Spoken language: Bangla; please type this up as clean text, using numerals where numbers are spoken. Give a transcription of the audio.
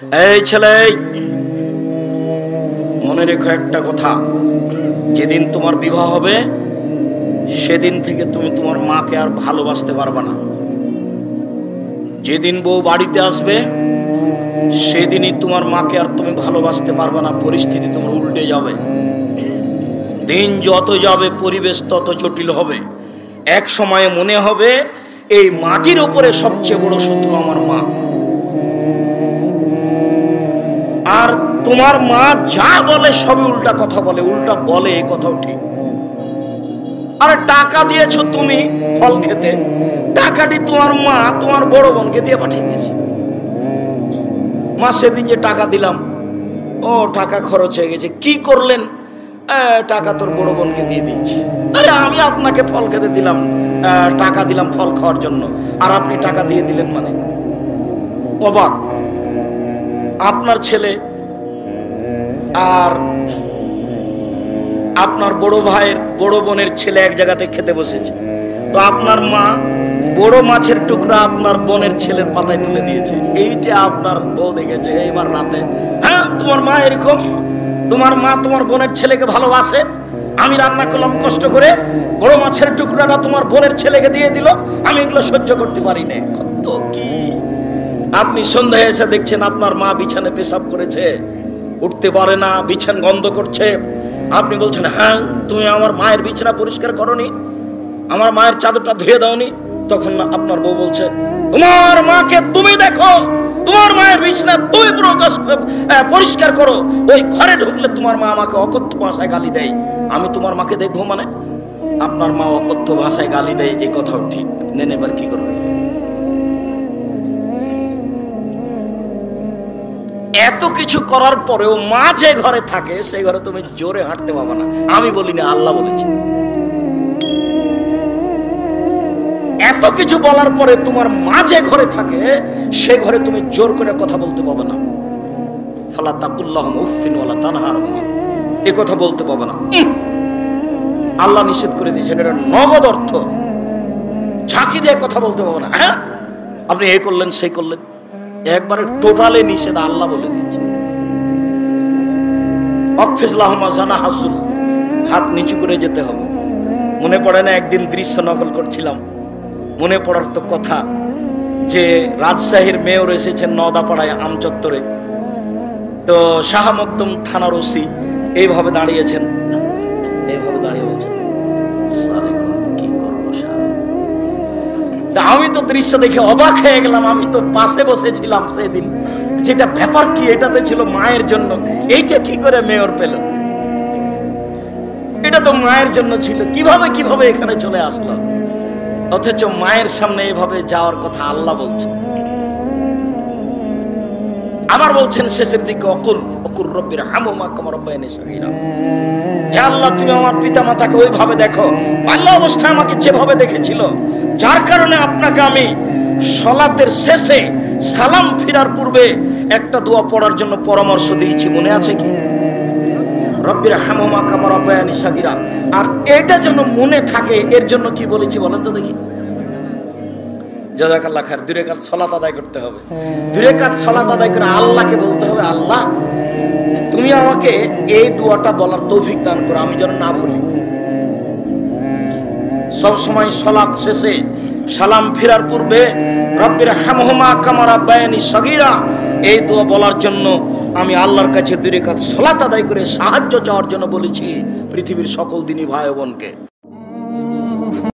এই ছেলে, মনে রেখো একটা কথা, যেদিন তোমার বিবাহ হবে সেদিন থেকে তুমি তোমার মাকে আর ভালোবাসতে পারবে না। যেদিন বউ বাড়িতে আসবে সেদিনই তোমার মাকে আর তুমি ভালোবাসতে পারবে না। পরিস্থিতি তোমার উল্টে যাবে। দিন যত যাবে পরিবেশ তত জটিল হবে। এক সময়ে মনে হবে এই মাটির উপরে সবচেয়ে বড় শত্রু আমার মা। আর তোমার মা যা বলে সবই উল্টা কথা বলে, উল্টা বলে, এই কথাও ঠিক। আরে টাকা দিয়েছো তুমি ফল খেতে, টাকাটি তোমার মা তোমার বড় বোনকে দিয়ে পাঠিয়ে দিয়েছে। মা সেদিন যে টাকা দিলাম, ও টাকা খরচ হয়ে গেছে, কি করলেন? টাকা তোর বড় বোনকে দিয়ে দিয়েছি। আরে আমি আপনাকে ফল খেতে দিলাম, টাকা দিলাম ফল খাওয়ার জন্য, আর আপনি টাকা দিয়ে দিলেন মানে? অবাক। আপনার ছেলে আর আপনার বড় ভাইয়ের বড় বোনের ছেলে এক জায়গাতে খেতে বসেছে, তো আপনার মা বড় মাছের টুকরা আপনার বোনের ছেলের পাতায় তুলে দিয়েছে। এইটা আপনার বউ দেখেছে এইবার রাতে। হ্যাঁ, তোমার মা এরকম, তোমার মা তোমার বোনের ছেলেকে ভালোবাসে। আমি রান্না করলাম কষ্ট করে, বড় মাছের টুকরাটা তোমার বোনের ছেলেকে দিয়ে দিল, আমি এগুলো সহ্য করতে পারি না। কত কি! আপনি সন্ধ্যায় এসে দেখছেন আপনার মা বিছানে পেশাব করেছে, উঠতে পারে না, বিছান গন্ধ করছে। আপনি বলছেন, হ্যাঁ তুমি আমার মায়ের বিছানা পরিষ্কার করনি, আমার মায়ের চাদরটা ধুয়ে দাওনি। তখন আপনার বউ বলছে, তোমার মাকে তুমি দেখো, তোমার মায়ের বিছানা তুমি পরিষ্কার করো। ওই ঘরে ঢুকলে তোমার মা আমাকে অকথ্য ভাষায় গালি দেয়, আমি তোমার মাকে দেখবো মানে? আপনার মা অকথ্য ভাষায় গালি দেয়, এই কথাও ঠিক। নেন এবার কি করবে? এত কিছু করার পরেও মা যে ঘরে থাকে সেই ঘরে তুমি জোরে হাঁটতে পারবে না। আমি বলি না, আল্লাহ বলেছে। এত কিছু বলার পরে তোমার মা যে ঘরে থাকে সে ঘরে তুমি জোর করে কথা বলতে পারবে না। ফালা তাকুল্লাহুম উফফিন ওয়ালা তানহারহুমা, এই কথা বলতে পারবে না। আল্লাহ নিষেধ করে দিয়েছেন, এটা নগদ অর্থ। ঝাঁকি দিয়ে কথা বলতে পারবে না। হ্যাঁ, আপনি এই করলেন সেই করলেন, একবারে টোটালে নিষেধ, আল্লাহ বলে দিয়েছে। অকফিজলাহুমা জানাহাজুল, হাত নিচু করে যেতে হবে। মনে পড়ে না একদিন দৃশ্য নকল করছিলাম, মনে পড়ার তো কথা যে রাজশাহীর মেয়র এসেছেন নওদাপাড়ায় আমচত্বরে, তো শাহ মকদুম থানার ওসি এইভাবে দাঁড়িয়েছেন, এইভাবে দাঁড়িয়ে বলছেন, স্যার এখন কি করবো স্যার? আমি তো দৃশ্য দেখে অবাক হয়ে গেলাম। আমি তো পাশে বসেছিলাম সেদিন, যেটা ব্যাপার কি, এটাতে ছিল মায়ের জন্য, এইটা কি করে মেয়র পেল? এটা তো মায়ের জন্য ছিল, কিভাবে কিভাবে এখানে চলে আসলো? অথচ মায়ের সামনে এভাবে যাওয়ার কথা আল্লাহ বলছে। আবার বলছেন শেষের দিকে, অকুল অকুর রব্বির হামহুমা কামা রাব্বায়ানি সগীরা, হে আল্লাহ তুমি আমার পিতা মাতাকে ওইভাবে দেখো বাল্য অবস্থায় আমাকে যেভাবে দেখেছিল, যার কারণে আপনাকে আমি সালাতের শেষে সালাম ফিরার পূর্বে একটা দোয়া পড়ার জন্য পরামর্শ দিয়েছি, মনে আছে কি? রব্বির হামহুমা কামা রাব্বায়ানি সগীরা। আর এটা যেন মনে থাকে এর জন্য কি বলেছি বলেন তো দেখি? জাযাকাল্লাহ খায়ের। 2 রাকাত সালাত আদায় করতে হবে। 2 রাকাত সালাত আদায় করে আল্লাহকে বলতে হবে, আল্লাহ তুমি আমাকে এই দোয়াটা বলার তৌফিক দান করো, আমি যেন না ভুলি। সব সময় সালাত শেষে সালাম ফেরার পূর্বে রব্বির হামহুমা কামা রাব্বায়ানি সগীরা এই দোয়া বলার জন্য আমি আল্লাহর কাছে 2 রাকাত সালাত আদায় করে সাহায্য চাওয়ার জন্য বলেছি পৃথিবীর সকল দিনী ভাই বোনকে।